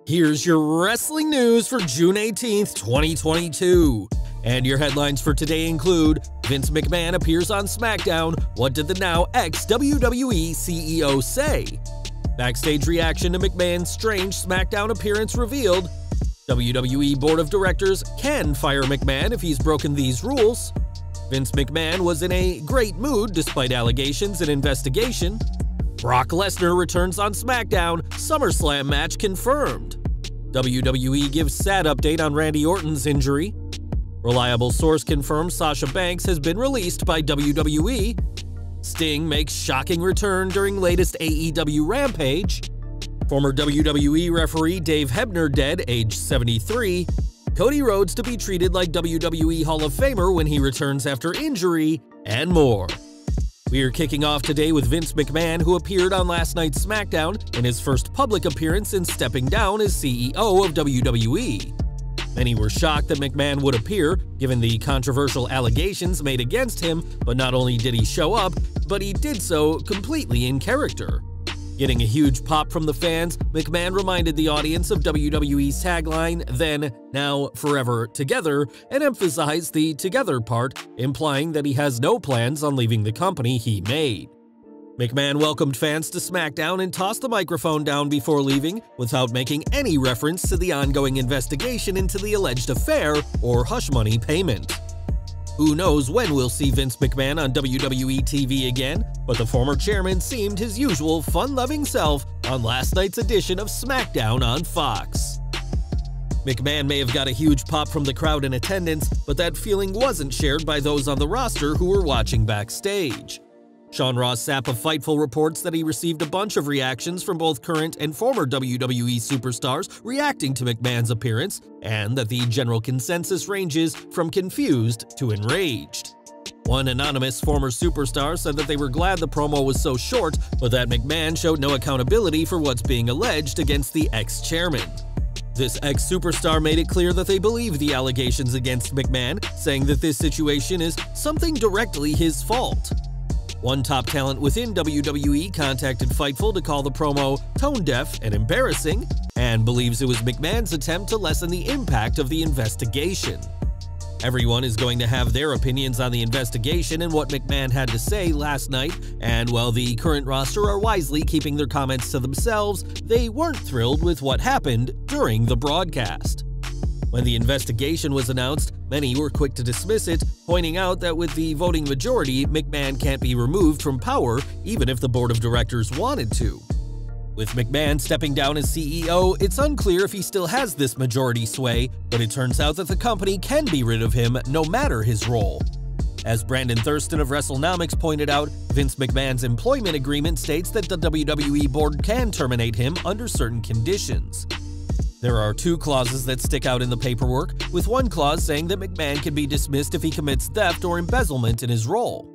Here's your wrestling news for June 18th, 2022. And your headlines for today include: Vince McMahon appears on SmackDown. What did the now ex-WWE CEO say? Backstage reaction to McMahon's strange SmackDown appearance revealed. WWE Board of Directors can fire McMahon if he's broken these rules. Vince McMahon was in a great mood despite allegations and investigation. Brock Lesnar returns on SmackDown. SummerSlam match confirmed. WWE gives sad update on Randy Orton's injury. Reliable source confirms Sasha Banks has been released by WWE. Sting makes shocking return during latest AEW Rampage. Former WWE referee Dave Hebner dead, age 73. Cody Rhodes to be treated like WWE Hall of Famer when he returns after injury, and more. We're kicking off today with Vince McMahon, who appeared on last night's SmackDown in his first public appearance since stepping down as CEO of WWE. Many were shocked that McMahon would appear, given the controversial allegations made against him, but not only did he show up, but he did so completely in character. Getting a huge pop from the fans, McMahon reminded the audience of WWE's tagline, "Then, now, forever, together," and emphasized the together part, implying that he has no plans on leaving the company he made. McMahon welcomed fans to SmackDown and tossed the microphone down before leaving, without making any reference to the ongoing investigation into the alleged affair or hush money payment. Who knows when we'll see Vince McMahon on WWE TV again, but the former chairman seemed his usual fun-loving self on last night's edition of SmackDown on Fox. McMahon may have got a huge pop from the crowd in attendance, but that feeling wasn't shared by those on the roster who were watching backstage. Sean Ross Sapp of Fightful reports that he received a bunch of reactions from both current and former WWE superstars reacting to McMahon's appearance, and that the general consensus ranges from confused to enraged. One anonymous former superstar said that they were glad the promo was so short, but that McMahon showed no accountability for what's being alleged against the ex-chairman. This ex-superstar made it clear that they believe the allegations against McMahon, saying that this situation is something directly his fault. One top talent within WWE contacted Fightful to call the promo tone-deaf and embarrassing, and believes it was McMahon's attempt to lessen the impact of the investigation. Everyone is going to have their opinions on the investigation and what McMahon had to say last night, and while the current roster are wisely keeping their comments to themselves, they weren't thrilled with what happened during the broadcast. When the investigation was announced, many were quick to dismiss it, pointing out that with the voting majority, McMahon can't be removed from power even if the board of directors wanted to. With McMahon stepping down as CEO, it's unclear if he still has this majority sway, but it turns out that the company can be rid of him no matter his role. As Brandon Thurston of WrestleNomics pointed out, Vince McMahon's employment agreement states that the WWE board can terminate him under certain conditions. There are two clauses that stick out in the paperwork, with one clause saying that McMahon can be dismissed if he commits theft or embezzlement in his role.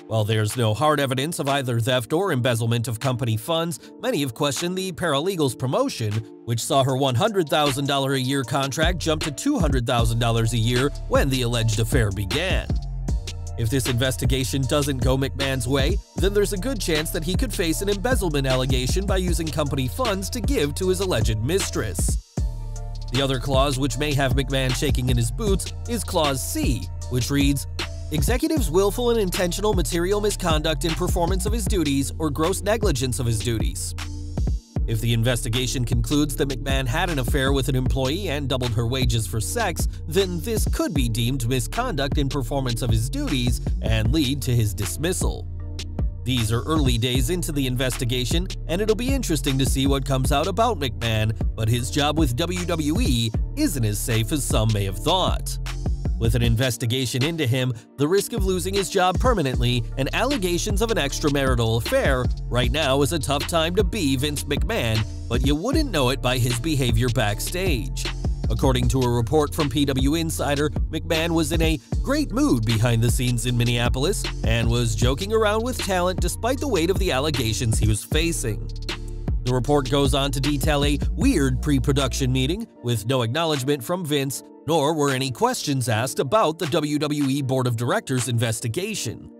While there's no hard evidence of either theft or embezzlement of company funds, many have questioned the paralegal's promotion, which saw her $100,000 a year contract jump to $200,000 a year when the alleged affair began. If this investigation doesn't go McMahon's way, then there's a good chance that he could face an embezzlement allegation by using company funds to give to his alleged mistress. The other clause, which may have McMahon shaking in his boots, is Clause C, which reads, "Executive's willful and intentional material misconduct in performance of his duties or gross negligence of his duties." If the investigation concludes that McMahon had an affair with an employee and doubled her wages for sex, then this could be deemed misconduct in performance of his duties and lead to his dismissal. These are early days into the investigation, and it'll be interesting to see what comes out about McMahon, but his job with WWE isn't as safe as some may have thought. With an investigation into him, the risk of losing his job permanently, and allegations of an extramarital affair, right now is a tough time to be Vince McMahon, but you wouldn't know it by his behavior backstage. According to a report from PW Insider, McMahon was in a great mood behind the scenes in Minneapolis and was joking around with talent despite the weight of the allegations he was facing. The report goes on to detail a weird pre-production meeting with no acknowledgement from Vince, nor were any questions asked about the WWE Board of Directors investigation.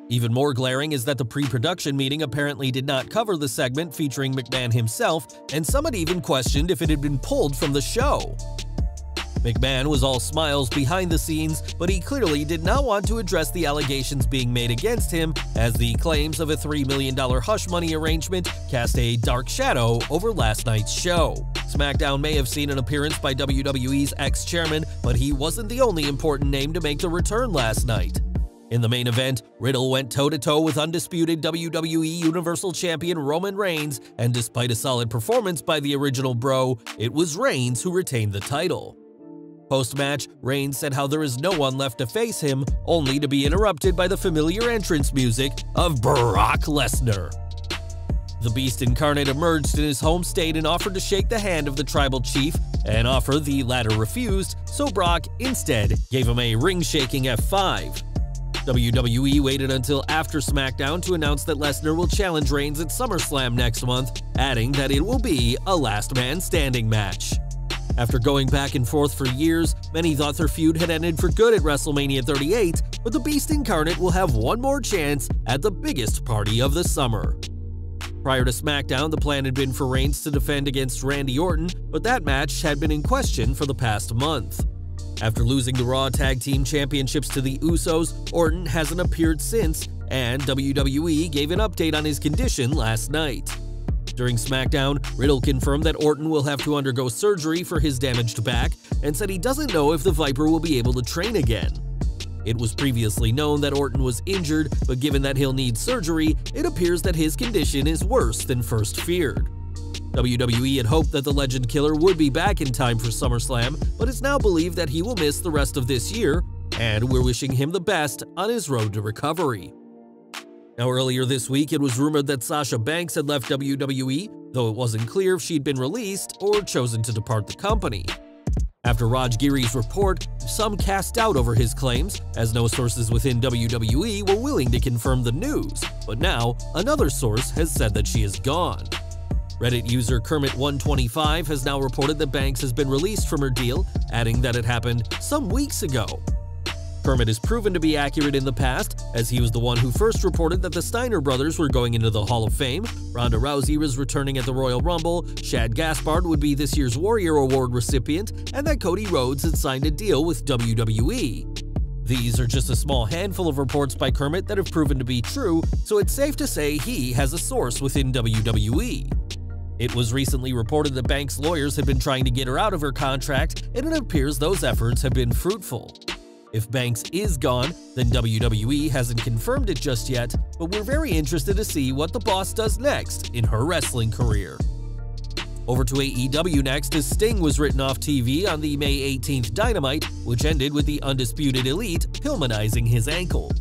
Even more glaring is that the pre-production meeting apparently did not cover the segment featuring McMahon himself, and some had even questioned if it had been pulled from the show. McMahon was all smiles behind the scenes, but he clearly did not want to address the allegations being made against him, as the claims of a $3 million hush money arrangement cast a dark shadow over last night's show. SmackDown may have seen an appearance by WWE's ex-chairman, but he wasn't the only important name to make the return last night. In the main event, Riddle went toe-to-toe with undisputed WWE Universal Champion Roman Reigns, and despite a solid performance by the original Bro, it was Reigns who retained the title. Post-match, Reigns said how there is no one left to face him, only to be interrupted by the familiar entrance music of Brock Lesnar. The Beast Incarnate emerged in his home state and offered to shake the hand of the tribal chief, an offer the latter refused, so Brock instead gave him a ring-shaking F5. WWE waited until after SmackDown to announce that Lesnar will challenge Reigns at SummerSlam next month, adding that it will be a last man standing match. After going back and forth for years, many thought their feud had ended for good at WrestleMania 38, but the Beast Incarnate will have one more chance at the biggest party of the summer. Prior to SmackDown, the plan had been for Reigns to defend against Randy Orton, but that match had been in question for the past month. After losing the Raw Tag Team Championships to the Usos, Orton hasn't appeared since, and WWE gave an update on his condition last night. During SmackDown, Riddle confirmed that Orton will have to undergo surgery for his damaged back and said he doesn't know if the Viper will be able to train again. It was previously known that Orton was injured, but given that he'll need surgery, it appears that his condition is worse than first feared. WWE had hoped that the Legend Killer would be back in time for SummerSlam, but it's now believed that he will miss the rest of this year, and we're wishing him the best on his road to recovery. Now, earlier this week, it was rumored that Sasha Banks had left WWE, though it wasn't clear if she'd been released or chosen to depart the company. After Raj Giri's report, some cast doubt over his claims, as no sources within WWE were willing to confirm the news, but now another source has said that she is gone. Reddit user Kermit125 has now reported that Banks has been released from her deal, adding that it happened some weeks ago. Kermit has proven to be accurate in the past, as he was the one who first reported that the Steiner brothers were going into the Hall of Fame, Ronda Rousey was returning at the Royal Rumble, Shad Gaspard would be this year's Warrior Award recipient, and that Cody Rhodes had signed a deal with WWE. These are just a small handful of reports by Kermit that have proven to be true, so it's safe to say he has a source within WWE. It was recently reported that Banks' lawyers had been trying to get her out of her contract, and it appears those efforts have been fruitful. If Banks is gone, then WWE hasn't confirmed it just yet, but we're very interested to see what the boss does next in her wrestling career. Over to AEW next, as Sting was written off TV on the May 18th Dynamite, which ended with the Undisputed Elite Pillmanizing his ankle.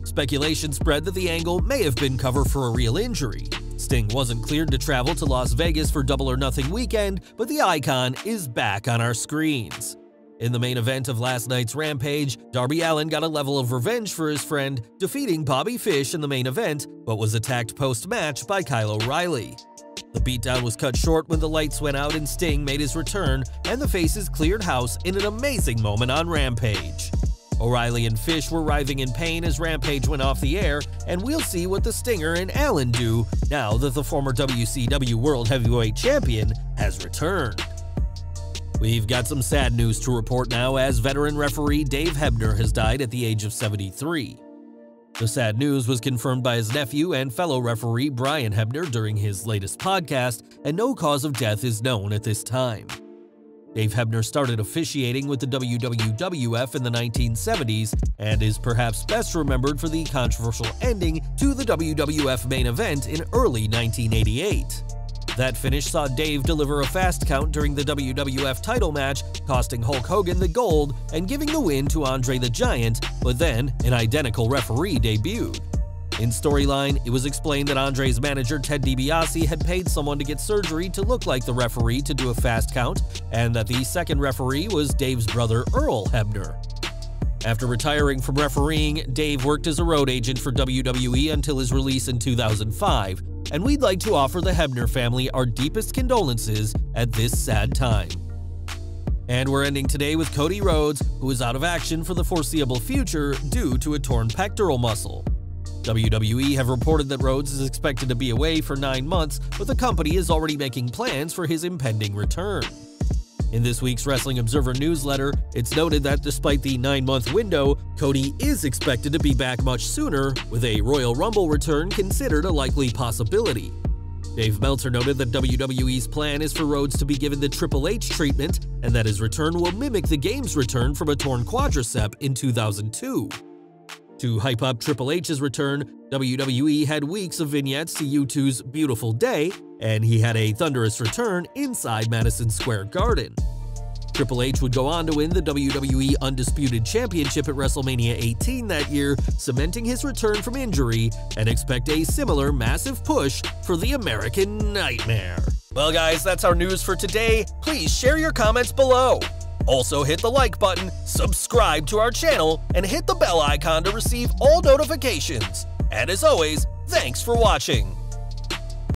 Speculation spread that the angle may have been cover for a real injury. Sting wasn't cleared to travel to Las Vegas for Double or Nothing weekend, but the icon is back on our screens. In the main event of last night's Rampage, Darby Allin got a level of revenge for his friend, defeating Bobby Fish in the main event, but was attacked post-match by Kyle O'Reilly. The beatdown was cut short when the lights went out and Sting made his return, and the faces cleared house in an amazing moment on Rampage. O'Reilly and Fish were writhing in pain as Rampage went off the air, and we'll see what the Stinger and Allin do now that the former WCW World Heavyweight Champion has returned. We've got some sad news to report now, as veteran referee Dave Hebner has died at the age of 73. The sad news was confirmed by his nephew and fellow referee Brian Hebner during his latest podcast, and no cause of death is known at this time. Dave Hebner started officiating with the WWF in the 1970s and is perhaps best remembered for the controversial ending to the WWF main event in early 1988. That finish saw Dave deliver a fast count during the WWF title match, costing Hulk Hogan the gold and giving the win to Andre the Giant, but then an identical referee debuted. In storyline, it was explained that Andre's manager Ted DiBiase had paid someone to get surgery to look like the referee to do a fast count, and that the second referee was Dave's brother Earl Hebner. After retiring from refereeing, Dave worked as a road agent for WWE until his release in 2005, and we'd like to offer the Hebner family our deepest condolences at this sad time. And we're ending today with Cody Rhodes, who is out of action for the foreseeable future due to a torn pectoral muscle. WWE have reported that Rhodes is expected to be away for 9 months, but the company is already making plans for his impending return. In this week's Wrestling Observer newsletter, it's noted that despite the 9-month window, Cody is expected to be back much sooner, with a Royal Rumble return considered a likely possibility. Dave Meltzer noted that WWE's plan is for Rhodes to be given the Triple H treatment, and that his return will mimic the Game's return from a torn quadricep in 2002. To hype up Triple H's return, WWE had weeks of vignettes to U2's Beautiful Day, and he had a thunderous return inside Madison Square Garden. Triple H would go on to win the WWE Undisputed Championship at WrestleMania 18 that year, cementing his return from injury, and expect a similar massive push for the American Nightmare. Well guys, that's our news for today. Please share your comments below. Also hit the like button, subscribe to our channel, and hit the bell icon to receive all notifications. And as always, thanks for watching.